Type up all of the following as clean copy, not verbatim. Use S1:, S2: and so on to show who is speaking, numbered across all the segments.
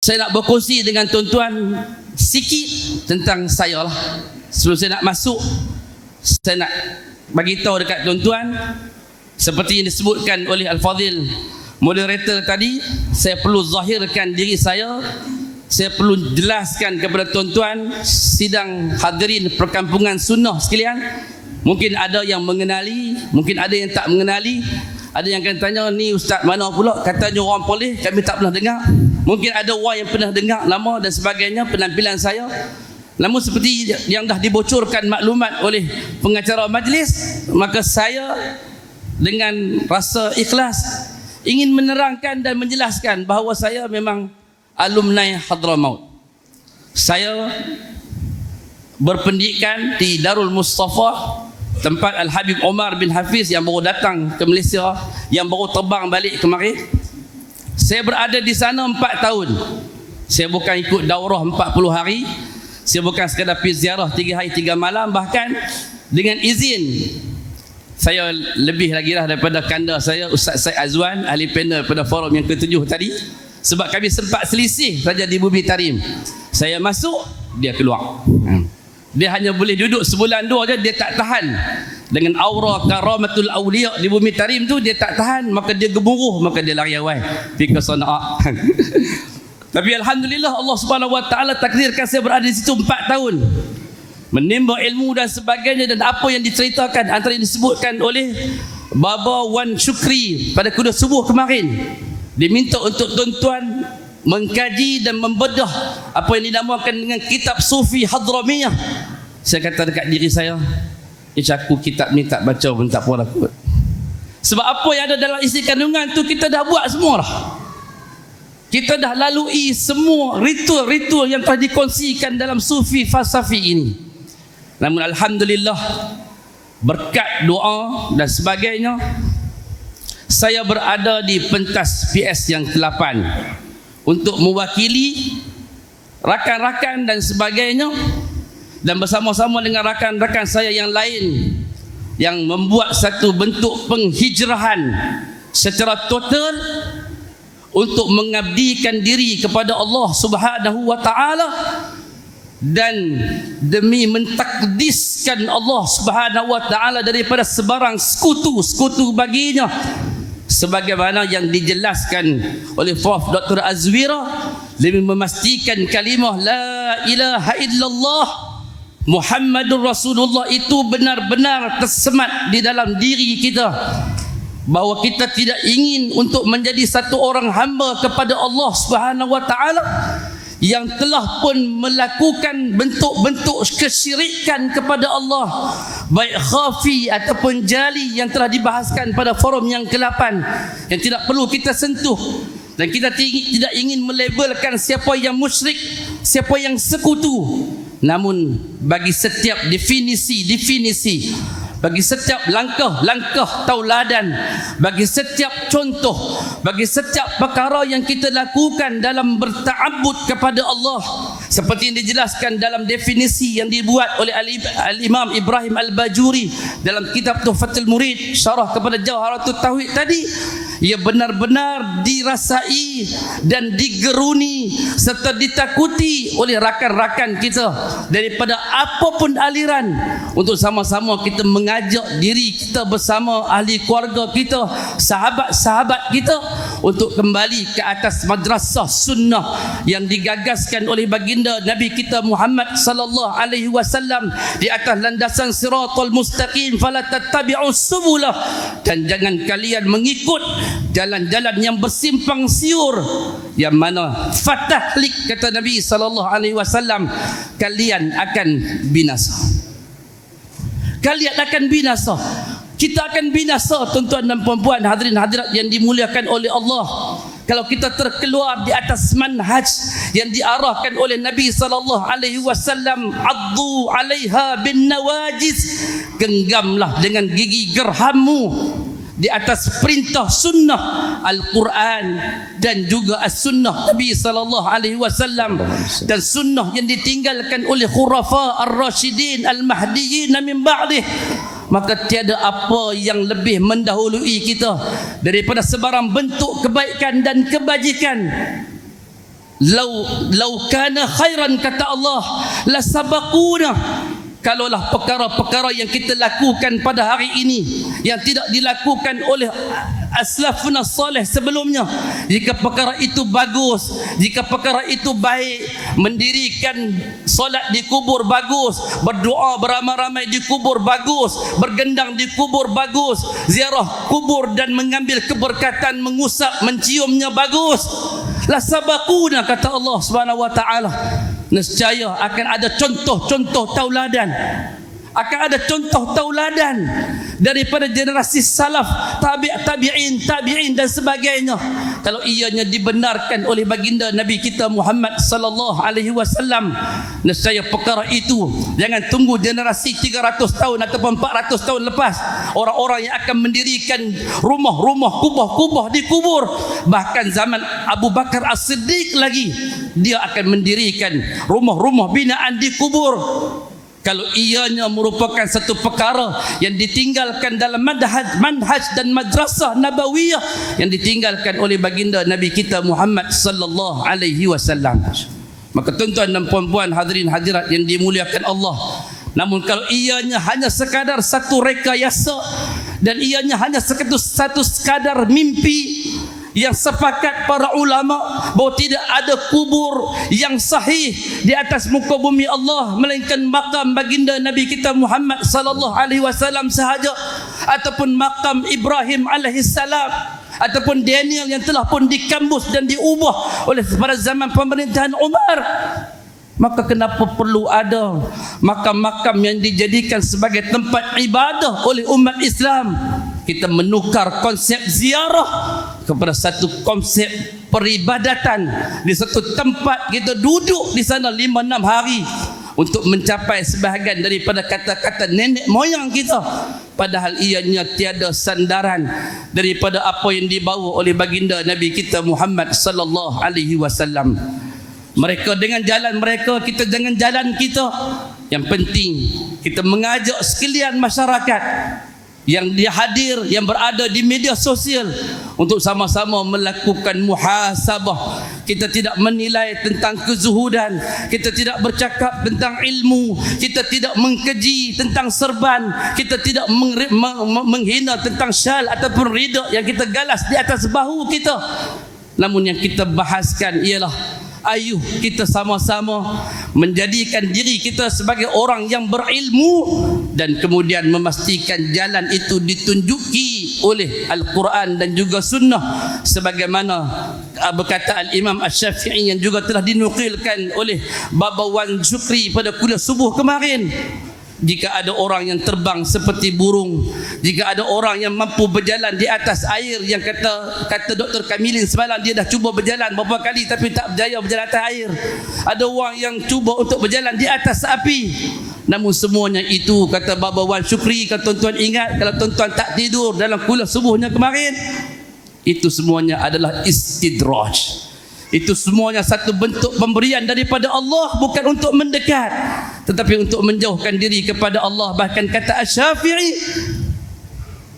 S1: Saya nak berkongsi dengan tuan-tuan sikit tentang saya lah. Sebelum saya nak masuk, saya nak bagi tahu dekat tuan-tuan, seperti yang disebutkan oleh Al-Fadhil moderator tadi, saya perlu zahirkan diri saya perlu jelaskan kepada tuan-tuan sidang hadirin perkampungan sunnah sekalian. Mungkin ada yang mengenali, mungkin ada yang tak mengenali. Ada yang akan tanya, ni ustaz mana pula, katanya orang Polis, kami tak pernah dengar. Mungkin ada orang yang pernah dengar lama dan sebagainya penampilan saya. Namun seperti yang dah dibocorkan maklumat oleh pengacara majlis, maka saya dengan rasa ikhlas ingin menerangkan dan menjelaskan bahawa saya memang alumni Hadramaut. Saya berpendidikan di Darul Mustafa, tempat Al-Habib Omar bin Hafiz yang baru datang ke Malaysia, yang baru terbang balik kemarin. Saya berada di sana 4 tahun. Saya bukan ikut daurah 40 hari. Saya bukan sekadar pergi ziarah 3 hari 3 malam. Bahkan dengan izin, saya lebih lagi lah daripada kanda saya Ustaz Syed Azwan, ahli panel pada forum yang ke-7 tadi. Sebab kami sempat selisih saja di Bumi Tarim. Saya masuk, dia keluar. Dia hanya boleh duduk sebulan 2 je, dia tak tahan. Dengan aura karamatul awliya di Bumi Tarim tu, dia tak tahan, maka dia gemuruh, maka dia lari awal pergi ke Sana'a. Tapi alhamdulillah Allah Subhanahu wa taala takdirkan saya berada di situ 4 tahun. Menimba ilmu dan sebagainya, dan apa yang diceritakan antara yang disebutkan oleh Baba Wan Syukri pada kuliah subuh kemarin. Diminta untuk tuan-tuan mengkaji dan membedah apa yang dinamakan dengan kitab Sufi Hadramiyah. Saya kata dekat diri saya, aku kitab ni tak baca pun tak apa kot. Sebab apa yang ada dalam isi kandungan tu kita dah buat semua dah. Kita dah lalui semua ritual-ritual yang telah dikongsikan dalam Sufi falsafi ini. Namun alhamdulillah, berkat doa dan sebagainya, saya berada di pentas PS yang ke-8 untuk mewakili rakan-rakan dan sebagainya, dan bersama-sama dengan rakan-rakan saya yang lain yang membuat satu bentuk penghijrahan secara total untuk mengabdikan diri kepada Allah Subhanahu wa taala dan demi mentakdiskan Allah Subhanahu wa taala daripada sebarang sekutu baginya, sebagaimana yang dijelaskan oleh Prof. Dr. Azwira, demi memastikan kalimah la ilaha illallah Muhammadur Rasulullah itu benar-benar tersemat di dalam diri kita, bahawa kita tidak ingin untuk menjadi satu orang hamba kepada Allah Subhanahu wa taala yang telah pun melakukan bentuk-bentuk kesyirikan kepada Allah, baik khafi ataupun jali, yang telah dibahaskan pada forum yang ke-8, yang tidak perlu kita sentuh. Dan kita tidak ingin melabelkan siapa yang musyrik, siapa yang sekutu. Namun bagi setiap definisi, bagi setiap langkah tauladan, bagi setiap contoh, bagi setiap perkara yang kita lakukan dalam berta'abbud kepada Allah, seperti yang dijelaskan dalam definisi yang dibuat oleh Al-Imam Ibrahim Al-Bajuri dalam kitab Tuhfatul Murid, syarah kepada Jawharatul Tauhid tadi, ia benar-benar dirasai dan digeruni serta ditakuti oleh rakan-rakan kita daripada apapun aliran, untuk sama-sama kita mengajak diri kita bersama ahli keluarga kita, sahabat-sahabat kita, untuk kembali ke atas madrasah sunnah yang digagaskan oleh baginda Nabi kita Muhammad sallallahu alaihi wasallam, di atas landasan siratal mustaqim, fala tattabi'us subulah, dan jangan kalian mengikut jalan-jalan yang bersimpang siur, yang mana fatahlik, kata Nabi sallallahu alaihi wasallam, kalian akan binasa. Kalian akan binasa. Kita akan binasa, tuan-tuan dan puan-puan, hadirin hadirat yang dimuliakan oleh Allah, kalau kita terkeluar di atas manhaj yang diarahkan oleh Nabi sallallahu alaihi wasallam. Addu 'alaiha bin nawajiz, genggamlah dengan gigi gerhammu di atas perintah sunnah Al-Quran dan juga as-sunnah Nabi sallallahu alaihi wasallam, dan sunnah yang ditinggalkan oleh khurafa ar-rasyidin al-mahdiyyin min ba'dih. Maka tiada apa yang lebih mendahului kita daripada sebarang bentuk kebaikan dan kebajikan. lau kana khairan, kata Allah, la sabaquna. Kalaulah perkara-perkara yang kita lakukan pada hari ini yang tidak dilakukan oleh aslafuna salih sebelumnya, jika perkara itu bagus, jika perkara itu baik, mendirikan solat di kubur bagus, berdoa beramai-ramai di kubur bagus, bergendang di kubur bagus, ziarah kubur dan mengambil keberkatan, mengusap, menciumnya bagus, la sabaquna, kata Allah Subhanahu wa taala. Nescaya akan ada contoh-contoh tauladan, akan ada contoh tauladan daripada generasi salaf, tabi'in dan sebagainya. Kalau ianya dibenarkan oleh baginda Nabi kita Muhammad sallallahu alaihi wasallam, nescaya perkara itu jangan tunggu generasi 300 tahun ataupun 400 tahun lepas, orang-orang yang akan mendirikan rumah-rumah, kubah-kubah di kubur. Bahkan zaman Abu Bakar As-Siddiq lagi, dia akan mendirikan rumah-rumah binaan di kubur. Kalau ianya merupakan satu perkara yang ditinggalkan dalam manhaj dan madrasah nabawiyah yang ditinggalkan oleh baginda Nabi kita Muhammad sallallahu alaihi wasallam. Maka tuan-tuan dan puan-puan, hadirin hadirat yang dimuliakan Allah, namun kalau ianya hanya sekadar satu rekayasa dan ianya hanya satu sekadar mimpi, yang sepakat para ulama bahawa tidak ada kubur yang sahih di atas muka bumi Allah melainkan makam baginda Nabi kita Muhammad sallallahu alaihi wasallam sahaja, ataupun makam Ibrahim alaihi salam, ataupun Daniel yang telah pun dikambus dan diubah oleh pada zaman pemerintahan Umar. Maka kenapa perlu ada makam-makam yang dijadikan sebagai tempat ibadah oleh umat Islam? Kita menukar konsep ziarah kepada satu konsep peribadatan. Di satu tempat kita duduk di sana 5-6 hari untuk mencapai sebahagian daripada kata-kata nenek moyang kita, padahal ianya tiada sandaran daripada apa yang dibawa oleh baginda Nabi kita Muhammad sallallahu alaihi wasallam. Mereka dengan jalan mereka, kita dengan jalan kita. Yang penting kita mengajak sekalian masyarakat yang dia hadir, yang berada di media sosial, untuk sama-sama melakukan muhasabah. Kita tidak menilai tentang kezuhudan, kita tidak bercakap tentang ilmu, kita tidak mengkeji tentang serban, kita tidak menghina tentang syal ataupun rida yang kita galas di atas bahu kita. Namun yang kita bahaskan ialah ayuh kita sama-sama menjadikan diri kita sebagai orang yang berilmu dan kemudian memastikan jalan itu ditunjuki oleh Al-Quran dan juga Sunnah, sebagaimana berkata Al-Imam Asy-Syafi'i yang juga telah dinukilkan oleh Baba Wan Syukri pada kuliah subuh kemarin. Jika ada orang yang terbang seperti burung, jika ada orang yang mampu berjalan di atas air, yang kata Dr. Kamilin semalam, dia dah cuba berjalan beberapa kali tapi tak berjaya berjalan atas air. Ada orang yang cuba untuk berjalan di atas api. Namun semuanya itu, kata Baba Wan Syukri, kalau tuan-tuan ingat, kalau tuan-tuan tak tidur dalam kuliah subuhnya kemarin, itu semuanya adalah istidraj. Itu semuanya satu bentuk pemberian daripada Allah, bukan untuk mendekat tetapi untuk menjauhkan diri kepada Allah. Bahkan kata Asy-Syafi'i,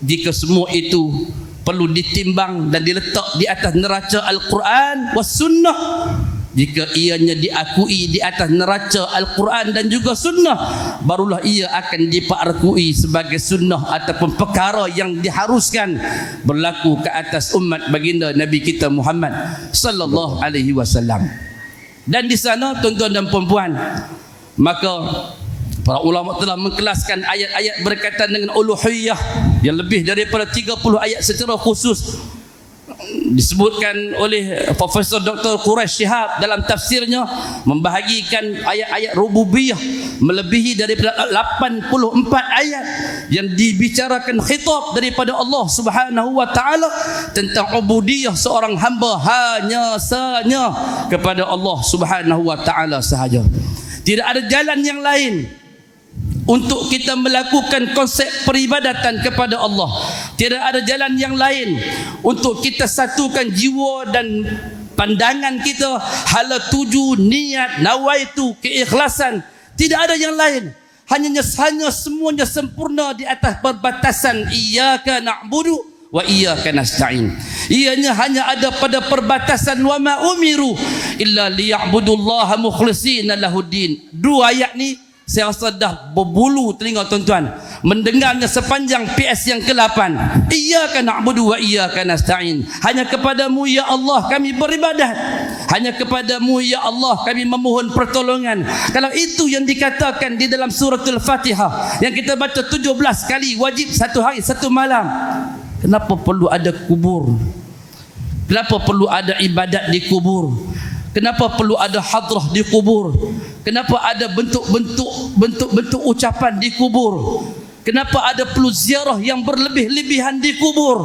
S1: jika semua itu perlu ditimbang dan diletak di atas neraca Al-Quran was Sunnah, jika ianya diakui di atas neraca Al-Quran dan juga Sunnah, barulah ia akan diparakui sebagai sunnah ataupun perkara yang diharuskan berlaku ke atas umat baginda Nabi kita Muhammad sallallahu alaihi wasallam. Dan di sana, tuan-tuan dan puan-puan, maka para ulama telah mengkelaskan ayat-ayat berkaitan dengan uluhiyah yang lebih daripada 30 ayat secara khusus. Disebutkan oleh Profesor Dr. Quraish Shihab dalam tafsirnya, membahagikan ayat-ayat rububiyah melebihi daripada 84 ayat yang dibicarakan khitab daripada Allah Subhanahu wa taala tentang ubudiyah seorang hamba hanya sanya kepada Allah Subhanahu wa taala sahaja. Tidak ada jalan yang lain untuk kita melakukan konsep peribadatan kepada Allah. Tidak ada jalan yang lain untuk kita satukan jiwa dan pandangan kita, hala tuju, niat, nawaitu, keikhlasan. Tidak ada yang lain. Hanya semuanya sempurna di atas perbatasan iyyaka na'budu wa iyyaka nasta'in. Ianya hanya ada pada perbatasan wa ma umiru illa liya'budullaha mukhlishina lahuddin. Dua ayat ni saya rasa dah berbulu telinga tuan-tuan mendengarnya sepanjang PS yang ke-8. Iyyaka na'budu wa iyyaka nasta'in. Hanya kepadamu ya Allah kami beribadat. Hanya kepadamu ya Allah kami memohon pertolongan. Kalau itu yang dikatakan di dalam suratul Fatihah yang kita baca 17 kali wajib satu hari satu malam, kenapa perlu ada kubur? Kenapa perlu ada ibadat di kubur? Kenapa perlu ada hadrah di kubur? Kenapa ada bentuk-bentuk ucapan di kubur? Kenapa ada perlu ziarah yang berlebih-lebihan di kubur?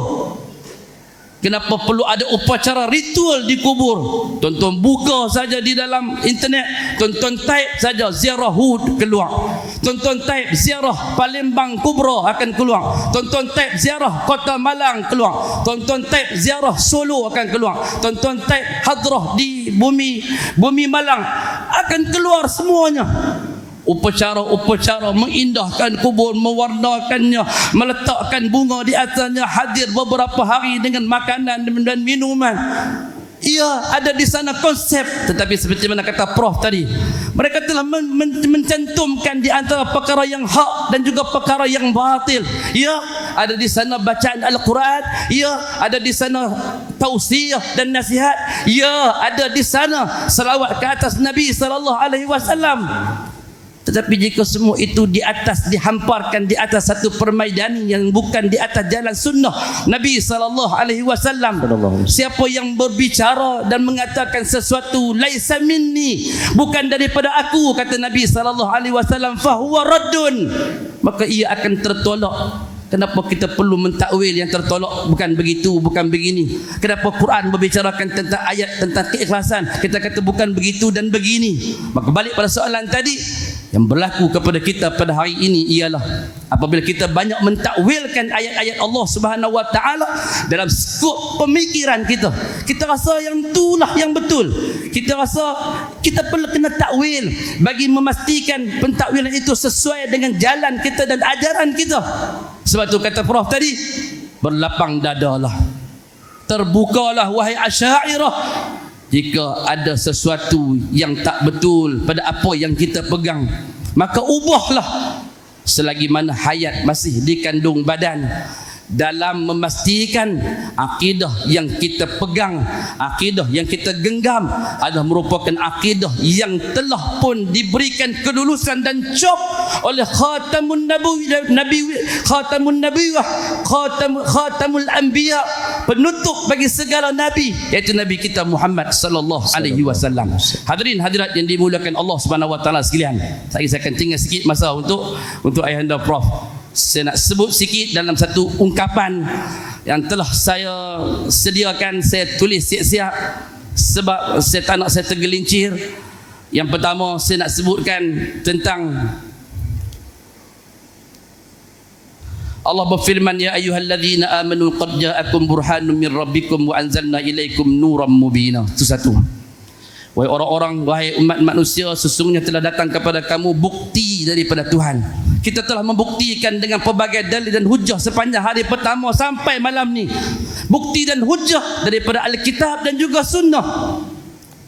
S1: Kenapa perlu ada upacara ritual di kubur? Tonton buka saja di dalam internet, tonton type saja ziarah Hud keluar. Tonton type ziarah Palembang Kubra akan keluar. Tonton type ziarah Kota Malang keluar. Tonton type ziarah Solo akan keluar. Tonton type hadrah di bumi Malang akan keluar semuanya. Upacara-upacara mengindahkan kubur, mewarnakannya, meletakkan bunga di atasnya, hadir beberapa hari dengan makanan dan minuman. Ia ada di sana konsep, tetapi seperti mana kata Prof tadi, mereka telah mencantumkan di antara perkara yang hak dan juga perkara yang batil. Ia ada di sana bacaan Al-Quran, ia ada di sana tausiah dan nasihat, ia ada di sana selawat ke atas Nabi sallallahu alaihi wasallam. Tetapi jika semua itu dihamparkan di atas satu permaidani yang bukan di atas jalan sunnah Nabi sallallahu alaihi wasallam, siapa yang berbicara dan mengatakan sesuatu laisa minni, bukan daripada aku, kata Nabi sallallahu alaihi wasallam, fahuwa raddun, maka ia akan tertolak. Kenapa kita perlu mentakwil yang tertolak? Bukan begitu, bukan begini. Kenapa Quran berbicarakan tentang ayat tentang keikhlasan, kita kata bukan begitu dan begini? Maka balik pada soalan tadi, yang berlaku kepada kita pada hari ini ialah apabila kita banyak mentakwilkan ayat-ayat Allah Subhanahu wa taala dalam skop pemikiran kita, kita rasa yang itulah yang betul. Kita rasa kita perlu kena takwil bagi memastikan pentakwilan itu sesuai dengan jalan kita dan ajaran kita. Sebab tu kata Prof tadi, berlapang dadalah, terbukalah wahai Asy'ariyah jika ada sesuatu yang tak betul pada apa yang kita pegang, maka ubahlah selagi mana hayat masih dikandung badan, dalam memastikan akidah yang kita pegang, akidah yang kita genggam adalah merupakan akidah yang telah pun diberikan kelulusan dan cap oleh khatamun khatamul anbiya, penutup bagi segala nabi, iaitu nabi kita Muhammad sallallahu alaihi wasallam. Hadirin hadirat yang dimuliakan Allah Subhanahu wa taala sekalian, saya akan tinggal sikit masa untuk ayahanda Prof. Saya nak sebut sikit dalam satu ungkapan yang telah saya sediakan, saya tulis siap-siap sebab saya tak nak saya tergelincir. Yang pertama saya nak sebutkan tentang Allah berfirman, ya ayyuhalladzina amanu qad ja'akum burhanun min rabbikum wa anzalna ilaikum nuran mubina. Itu satu. Wahai orang-orang, wahai umat manusia, sesungguhnya telah datang kepada kamu bukti daripada Tuhan. Kita telah membuktikan dengan pelbagai dalil dan hujah sepanjang hari pertama sampai malam ni. Bukti dan hujah daripada Alkitab dan juga sunnah.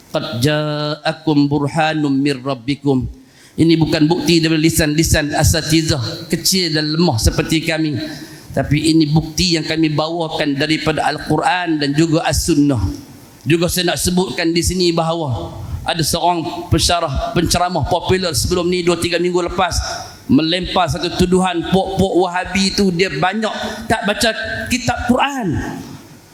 S1: Qad ja'akum burhanun min rabbikum. Ini bukan bukti dari lisan-lisan asatizah kecil dan lemah seperti kami, tapi ini bukti yang kami bawakan daripada Al-Quran dan juga As-Sunnah. Juga saya nak sebutkan di sini bahawa ada seorang penceramah popular sebelum ni 2-3 minggu lepas melempar satu tuduhan pok-pok Wahabi itu dia banyak tak baca kitab Quran.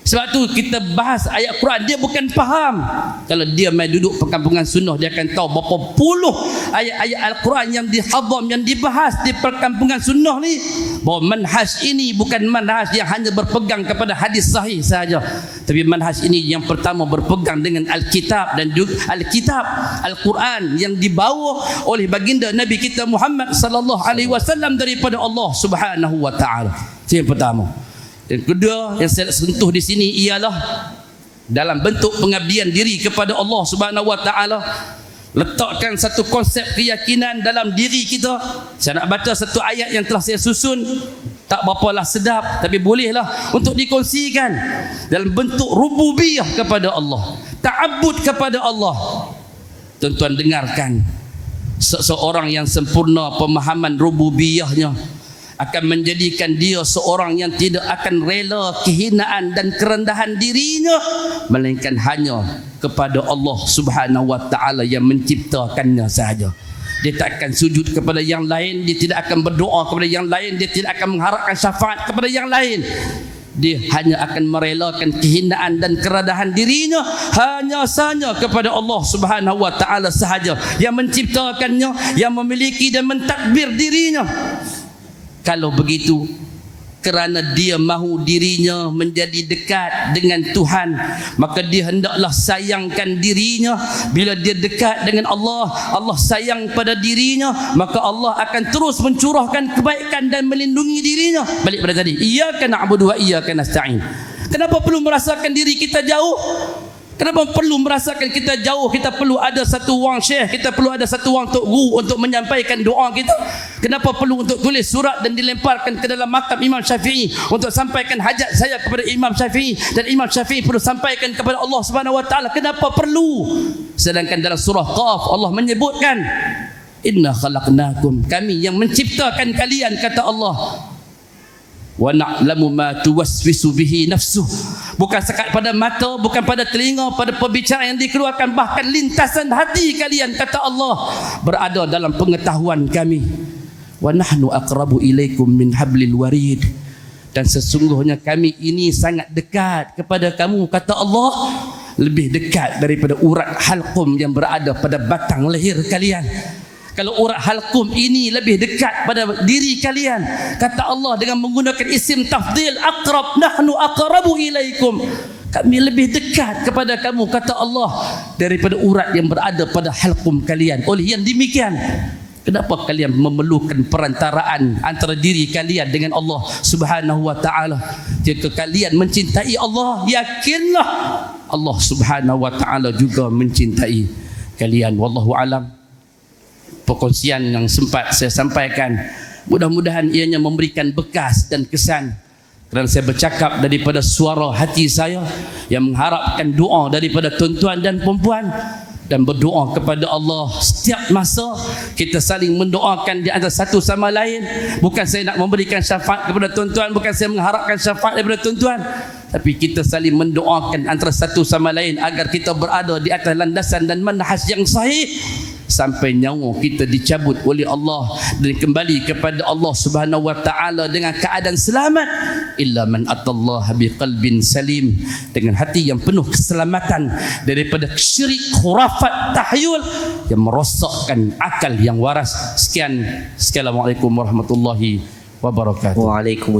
S1: Sebab tu kita bahas ayat Quran, dia bukan faham. Kalau dia main duduk perkampungan sunnah, dia akan tahu berapa puluh ayat-ayat Al-Quran yang dihadam, yang dibahas di perkampungan sunnah ni. Bahawa manhaj ini bukan manhaj yang hanya berpegang kepada hadis sahih sahaja, tapi manhaj ini yang pertama berpegang dengan Alkitab dan juga Alkitab Al-Quran yang dibawa oleh baginda Nabi kita Muhammad sallallahu alaihi wasallam daripada Allah Subhanahu wa taala. Itu yang pertama. Yang kedua yang saya sentuh di sini ialah dalam bentuk pengabdian diri kepada Allah Subhanahu wa taala, letakkan satu konsep keyakinan dalam diri kita. Saya nak baca satu ayat yang telah saya susun tak berapa lah sedap, tapi bolehlah untuk dikongsikan dalam bentuk rububiyah kepada Allah, ta'abbud kepada Allah. Tuan-tuan dengarkan, seseorang yang sempurna pemahaman rububiyahnya akan menjadikan dia seorang yang tidak akan rela kehinaan dan kerendahan dirinya, melainkan hanya kepada Allah Subhanahu wa taala yang menciptakannya sahaja. Dia tak akan sujud kepada yang lain, dia tidak akan berdoa kepada yang lain, dia tidak akan mengharapkan syafaat kepada yang lain. Dia hanya akan merelakan kehinaan dan kerendahan dirinya hanya sahaja kepada Allah Subhanahu wa taala sahaja yang menciptakannya, yang memiliki dan mentadbir dirinya. Kalau begitu, kerana dia mahu dirinya menjadi dekat dengan Tuhan, maka dia hendaklah sayangkan dirinya. Bila dia dekat dengan Allah, Allah sayang pada dirinya, maka Allah akan terus mencurahkan kebaikan dan melindungi dirinya. Balik pada tadi, iyyaka na'budu wa iyyaka nasta'in. Kenapa perlu merasakan diri kita jauh? Kenapa perlu merasakan kita jauh? Kita perlu ada satu orang syekh, kita perlu ada satu orang tok guru untuk menyampaikan doa kita. Kenapa perlu untuk tulis surat dan dilemparkan ke dalam makam Imam Syafi'i untuk sampaikan hajat saya kepada Imam Syafi'i, dan Imam Syafi'i perlu sampaikan kepada Allah Subhanahu wa taala? Kenapa perlu? Sedangkan dalam surah Qaf Allah menyebutkan, inna khalaqnakum, kami yang menciptakan kalian, kata Allah, wa na'lamu ma tuwaswisu bihi nafsuh. Bukan sekat pada mata, bukan pada telinga, pada perbicaraan yang dikeluarkan, bahkan lintasan hati kalian, kata Allah, berada dalam pengetahuan kami. Wa nahnu aqrabu ilaikum min hablil warid, dan sesungguhnya kami ini sangat dekat kepada kamu, kata Allah, lebih dekat daripada urat halqum yang berada pada batang leher kalian. Kalau urat halqum ini lebih dekat pada diri kalian, kata Allah dengan menggunakan isim tafdil, aqrab, nahnu aqrabu ilaikum, kami lebih dekat kepada kamu, kata Allah, daripada urat yang berada pada halqum kalian. Oleh yang demikian, kenapa kalian memerlukan perantaraan antara diri kalian dengan Allah Subhanahu wa taala? Jika kalian mencintai Allah, yakinlah Allah Subhanahu wa taala juga mencintai kalian. Wallahu alam. Perkongsian yang sempat saya sampaikan, mudah-mudahan ianya memberikan bekas dan kesan, kerana saya bercakap daripada suara hati saya yang mengharapkan doa daripada tuan-tuan dan perempuan, dan berdoa kepada Allah setiap masa. Kita saling mendoakan di antara satu sama lain. Bukan saya nak memberikan syafaat kepada tuan-tuan, bukan saya mengharapkan syafaat daripada tuan-tuan, tapi kita saling mendoakan antara satu sama lain agar kita berada di atas landasan dan manhaj yang sahih sampai nyawa kita dicabut oleh Allah dan kembali kepada Allah Subhanahu wa taala dengan keadaan selamat. Illa man atallaha biqalbin salim, dengan hati yang penuh keselamatan daripada syirik, khurafat, tahyul yang merosakkan akal yang waras. Sekian, assalamualaikum warahmatullahi wabarakatuh.
S2: Waalaikumsalam.